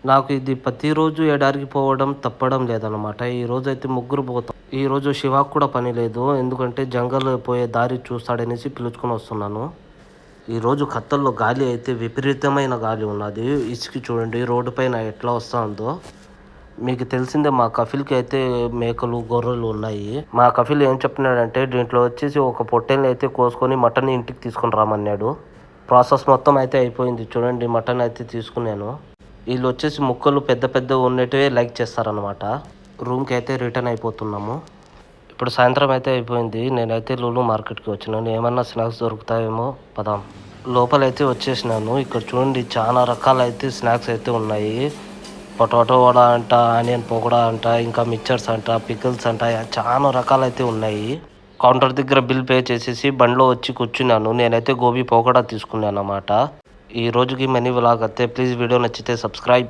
నాకు ఇది ప్రతిరోజు ఎడారికి పోవడం తప్పడం లేదనమాట. ఈరోజైతే ముగ్గురు పోతాం. ఈరోజు శివాకు కూడా పని లేదు. ఎందుకంటే జంగల్ పోయే దారి చూస్తాడనేసి పిలుచుకొని వస్తున్నాను. ఈరోజు ఖత్తర్‌లో గాలి అయితే విపరీతమైన గాలి ఉన్నది. ఇసుక చూడండి రోడ్డు పైన ఎట్లా వస్తా ఉందో. మీకు తెలిసిందే మా కఫిల్‌కి అయితే మేకలు, గొర్రెలు ఉన్నాయి. మా కఫిల్ ఏం చెప్తున్నాడంటే దీంట్లో వచ్చేసి ఒక పొట్టేల్ని అయితే కోసుకొని మటన్ ఇంటికి తీసుకొని రమ్మన్నాడు. ప్రాసెస్ మొత్తం అయితే అయిపోయింది. చూడండి మటన్ అయితే తీసుకున్నాను. వీళ్ళొచ్చేసి ముక్కలు పెద్ద పెద్దవి ఉన్నటివే లైక్ చేస్తారనమాట. రూమ్‌కి అయితే రిటర్న్ అయిపోతున్నాము. ఇప్పుడు సాయంత్రం అయితే అయిపోయింది. నేనైతే లులు మార్కెట్‌కి వచ్చినాను. ఏమన్నా స్నాక్స్ దొరుకుతాయేమో పదాం. లోపలైతే వచ్చేసినాను. ఇక్కడ చూడండి చాలా రకాలైతే స్నాక్స్ అయితే ఉన్నాయి. పొటాటో వడ అంట, ఆనియన్ పకోడా అంట, ఇంకా మిక్చర్స్ అంట, పికిల్స్ అంట చాలా రకాలైతే ఉన్నాయి. కౌంటర్ దగ్గర బిల్ పే చేసేసి బండిలో వచ్చి కూర్చున్నాను. నేనైతే గోబీ పకోడా తీసుకున్నానన్నమాట. ఈ రోజుకి మినీ వ్లాగ్ అంతే. ప్లీజ్ వీడియో నచ్చితే సబ్స్క్రైబ్.